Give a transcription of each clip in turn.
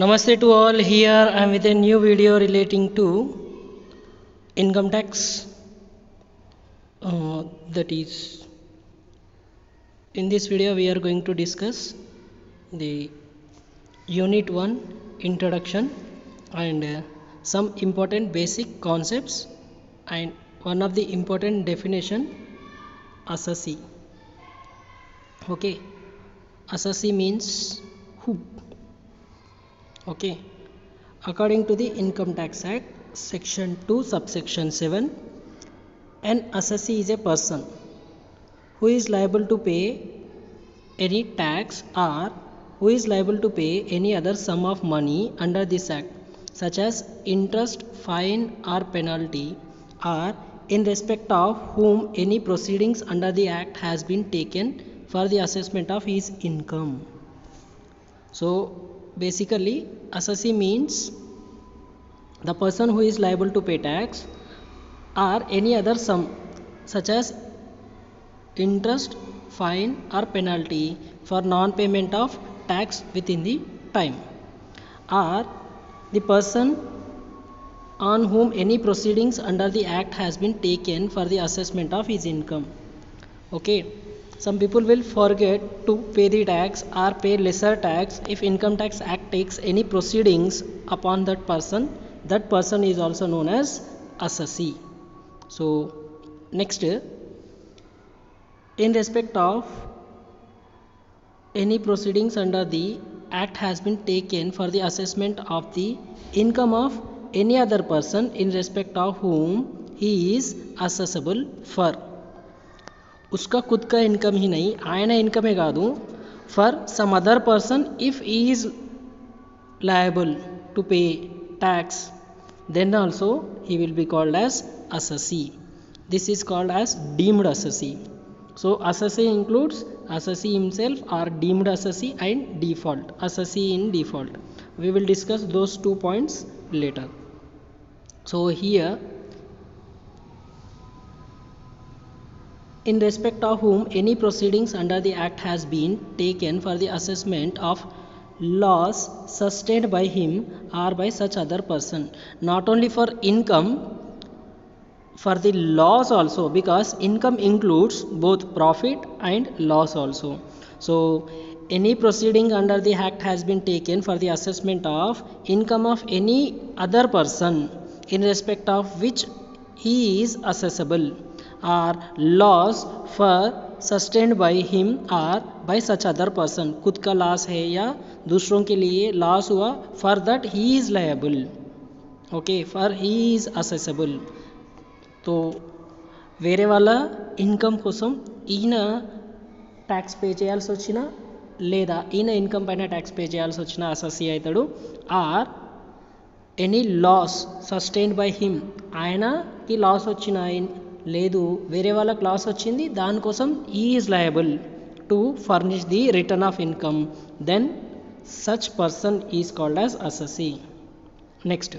Namaste to all. Here I am with a new video relating to income tax. That is, in this video we are going to discuss the Unit 1 introduction and some important basic concepts and one of the important definition assessee. Okay, assessee means who. Okay, according to the Income Tax Act, Section 2, Subsection 7, an assessee is a person who is liable to pay any tax or who is liable to pay any other sum of money under this Act, such as interest, fine, or penalty, or in respect of whom any proceedings under the Act has been taken for the assessment of his income. So, basically, assessee means the person who is liable to pay tax or any other sum such as interest, fine or penalty for non-payment of tax within the time, or the person on whom any proceedings under the Act has been taken for the assessment of his income. Okay, some people will forget to pay the tax or pay lesser tax. If Income Tax Act takes any proceedings upon that person is also known as assessee. So next, in respect of any proceedings under the Act has been taken for the assessment of the income of any other person in respect of whom he is assessable for. उसका खुद का income ही नहीं, ఆయన इनकमे కాదు, for some other person if he is liable to pay tax, then also he will be called as assessee. This is called as deemed assessee. So assessee includes assessee himself or deemed assessee and default assessee in default. We will discuss those 2 points later. So here, in respect of whom any proceedings under the Act has been taken for the assessment of loss sustained by him or by such other person, not only for income, for the loss also, because income includes both profit and loss also. So any proceeding under the Act has been taken for the assessment of income of any other person in respect of which he is assessable, or loss for sustained by him or by such other person, खुद का loss है या दूसरों के लिए loss हुआ, for that he is liable. Okay, for he is assessable. तो వేరే వాళ్ళ ఇన్కమ్ కోసం ఈయన ట్యాక్స్ పే చేయాల్సి వచ్చినా లేదా ఈయన ఇన్కమ్ పైన ట్యాక్స్ పే చేయాల్సి వచ్చినా అసెసీ అవుతాడు, or any loss sustained by him, ఆయనకి లాస్ వచ్చిన లేదు వేరే వాళ్ళకి లాస్ వచ్చింది దానికోసం ఈ is liable to furnish the return of income, then such person is called as assessee. Next,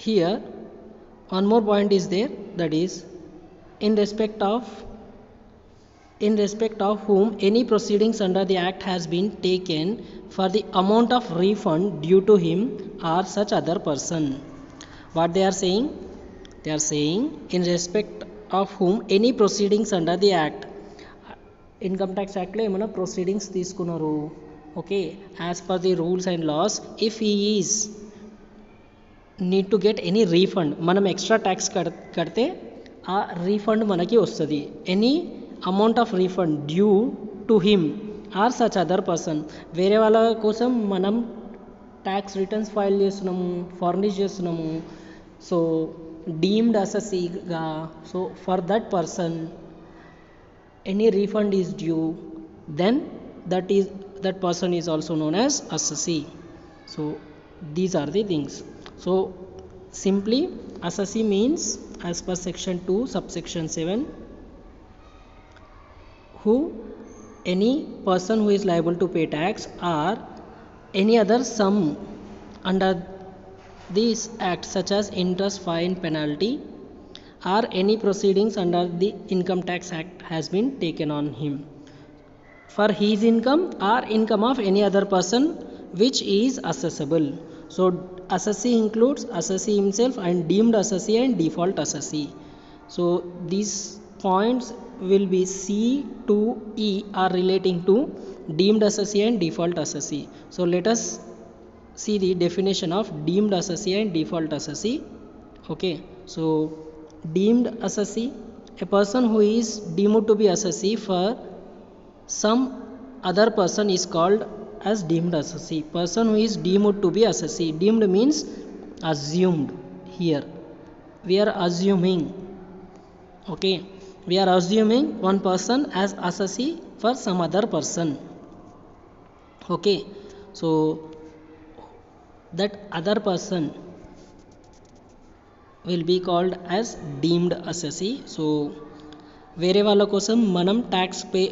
here one more point is there, that is in respect of whom any proceedings under the Act has been taken for the amount of refund due to him or such other person. What they are saying? They are saying in respect of whom any proceedings under the Act, Income Tax Act లో ఏమైనా proceedings తీసుకున్నారు, okay, as per the rules and laws, if he is need to get any refund, మనం extra tax కడితే ఆ refund మనకి వస్తుంది, any amount of refund due to him or such other person, వేరే వాళ్ళ కోసం మనం ట్యాక్స్ రిటర్న్స్ ఫైల్ చేస్తున్నాము, ఫర్నిష్ చేస్తున్నాము, సో డీమ్డ్ అసెసీగా, so for that person any refund is due, then that person is also known as assessee. So these are the things. So simply assessee means, as per section 2 subsection 7, who any person who is liable to pay tax or any other sum under this Act such as interest, fine, penalty or any proceedings under the Income Tax Act has been taken on him. for his income or income of any other person which is assessable. So assessee includes assessee himself and deemed assessee and default assessee. So these points will be C to E are relating to deemed assessee and default assessee. So let us see the definition of deemed assessee and default assessee. Okay, so deemed assessee, a person who is deemed to be assessee for some other person is called as deemed assessee. Person who is deemed to be assessee. Deemed means assumed. Here we are assuming, okay, we are assuming one person as assessee for some other person. Okay, so that other person will be called as deemed assessee. So వేరే వాళ్ళ కోసం మనం tax pay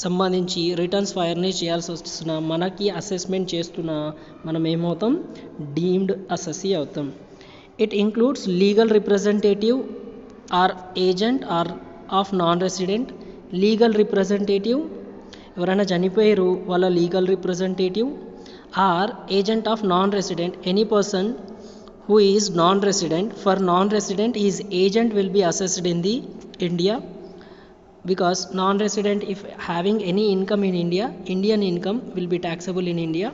సంబంధించి returns ఫైర్నిష్ చేయాల్సి వస్తున్నా, మనకి assessment చేస్తున్నా మనం ఏమవుతాం, డీమ్డ్ అసెసీ అవుతాం. It includes legal representative are agent or of non resident. Legal representative ఎవరైనా చనిపోయారు వాళ్ళ legal representative, are agent of non resident any person who is non-resident. For non-resident his agent will be assessed in the India, because non-resident if having any income in India, Indian income will be taxable in India.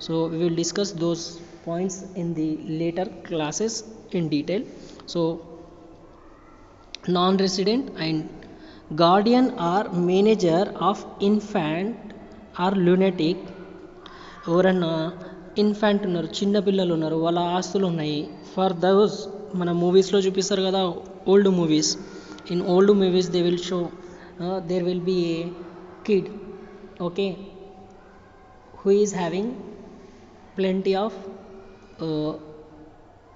So we will discuss those points in the later classes in detail. So non-resident and guardian or manager of infant or lunatic. ఎవరన్నా infant ఉన్నారు, చిన్నపిల్లలు ఉన్నారు, వాళ్ళ ఆస్తులు ఉన్నాయి. For those మన మూవీస్లో చూపిస్తారు కదా, old movies. In old movies they will show there will be a kid, okay, who is having plenty of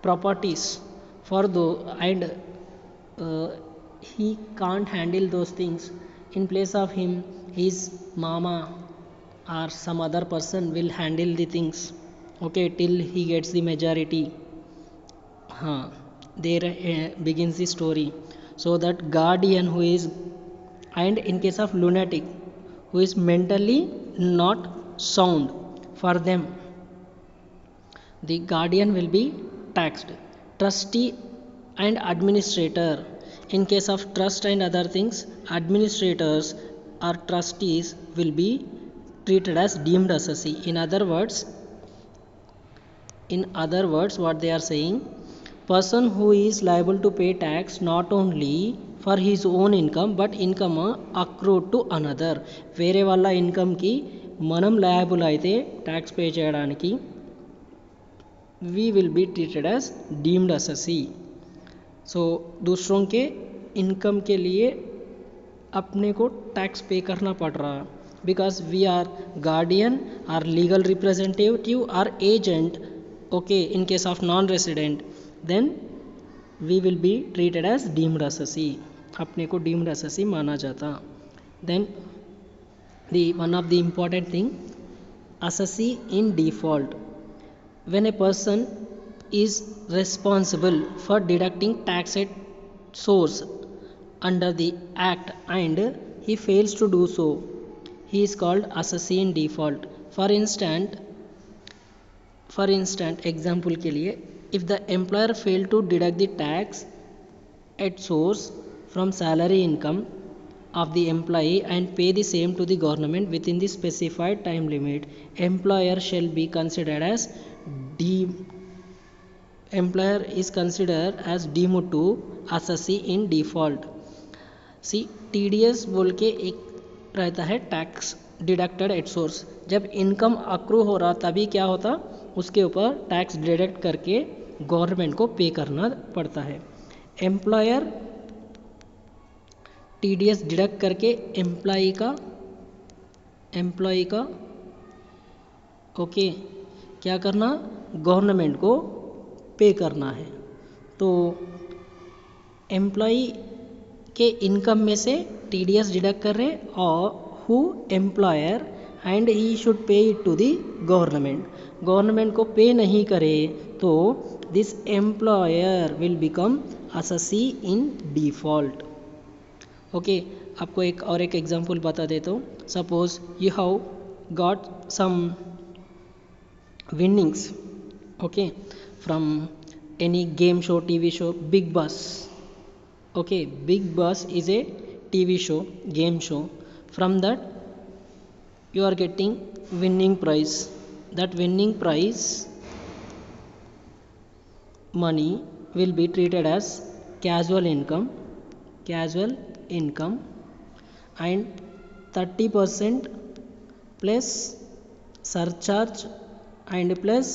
properties for those and he can't handle those things. In place of him his mama or some other person will handle the things, okay, till he gets the majority. There begins the story. So that guardian who is, and in case of lunatic who is mentally not sound, for them the guardian will be taxed. Trustee and administrator, in case of trust and other things, administrators or trustees will be treated as deemed assessee. In other words what they are saying, person who is liable to pay tax not only for his own income but income accrued to another. వేరే వాళ్ళ ఇన్కమ్కి మనం liable అయితే tax pay చేయడానికి we will be treated as deemed assessee. So दूसरों के income के लिए अपने को टैक्स पे करना पड़ रहा, because we are guardian or legal representative or agent, okay, in case of non-resident, then we will be treated as deemed assessee. अपने को deemed assessee माना जाता. Then the one of the important thing, assessee in default. When a person is responsible for deducting tax at source under the act and he fails to do so, he is called assessee in default. For instance example के लिए, if the employer failed to deduct the tax at source from salary income of the employee and pay the same to the government within the specified time limit, employer shall be considered as employer is considered as deemed to assessee in default. C TDS बोल के एक रहता है, tax deducted at source. जब income accrue हो रहा तभी क्या होता, उसके ऊपर टैक्स डिडक्ट करके गवर्नमेंट को पे करना पड़ता है. एम्प्लॉयर TDS डिडक्ट करके एम्प्लॉई का ओके क्या करना, गवर्नमेंट को पे करना है. तो एम्प्लॉई के इनकम में से TDS डिडक्ट कर रहे और who employer and he should pay it to the government को पे नहीं करे तो this employer will become assessee in default. Okay, आपको एक एग्जांपल बता देता हूँ. Suppose you have got some winnings, okay, from any game show, TV show, Big Boss. Okay, Big Boss is a TV show, game show. From that you are getting winning prize. That winning prize money will be treated as casual income, and 30% plus surcharge and plus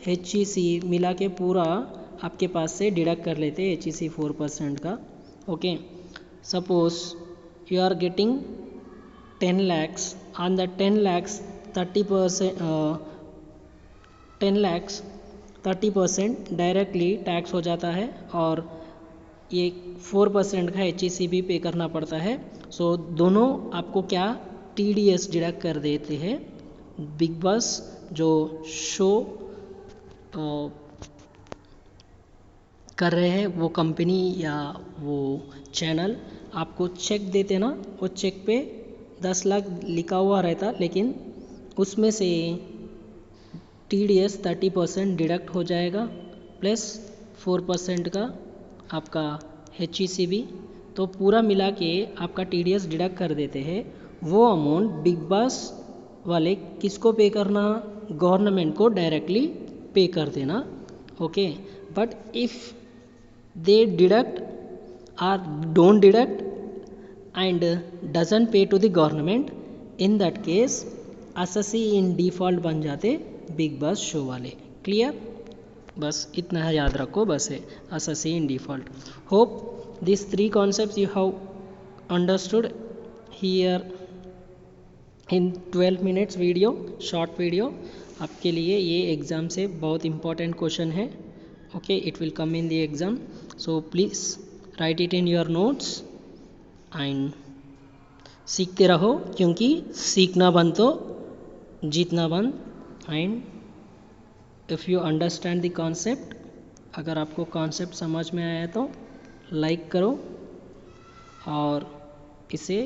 HEC मिला के पूरा आपके पास से deduct कर लेते हैं HEC 4% का. Okay, suppose you are getting 10 lakhs. On the 10 lakhs 30% directly tax हो जाता है और ये 4% का HEC भी पे करना पड़ता है. सो दोनों आपको क्या TDS डिडक्ट कर देते हैं. बिग बॉस जो शो कर रहे हैं वो कंपनी या वो चैनल आपको चेक देते ना, वो चेक पे 10 लाख लिखा हुआ रहता, लेकिन उसमें से TDS 30% डिडक्ट हो जाएगा प्लस 4% का आपका HEC भी, तो पूरा मिला के आपका TDS डिडक्ट कर देते हैं. वो अमाउंट बिग बॉस वाले किसको पे करना, गवर्नमेंट को डायरेक्टली पे कर देना. Okay, but if they deduct और don't deduct and doesn't pay to the government, in that case assessee in default बन जाते बिग बॉस शो वाले. क्लियर? बस इतना है याद रखो, बस है assessee in default. Hope this 3 concepts you have understood here in 12 minutes video, short video. आपके लिए ये एग्ज़ाम से बहुत इंपॉर्टेंट क्वेश्चन है. Okay, it will come in the exam, so please write it in your notes and सीखते रहो, क्योंकि सीखना बंद तो जीतना बंद. And if you understand the concept, अगर आपको कॉन्सेप्ट समझ में आया तो लाइक करो और इसे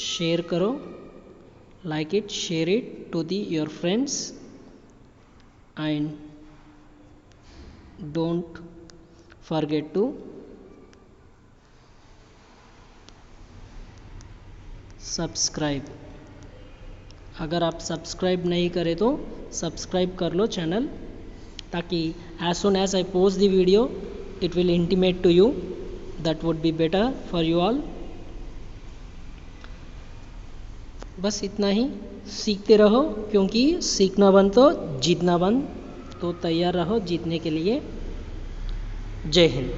शेयर करो. Like it, share it to your friends, and don't forget to subscribe. अगर आप सब्सक्राइब नहीं करें तो सब्सक्राइब कर लो चैनल, ताकि as soon as I post the video it will intimate to you. That would be better for you all. बस इतना ही. सीखते रहो, क्योंकि सीखना बंद तो जीतना बंद. तो तैयार रहो जीतने के लिए. जय हिंद.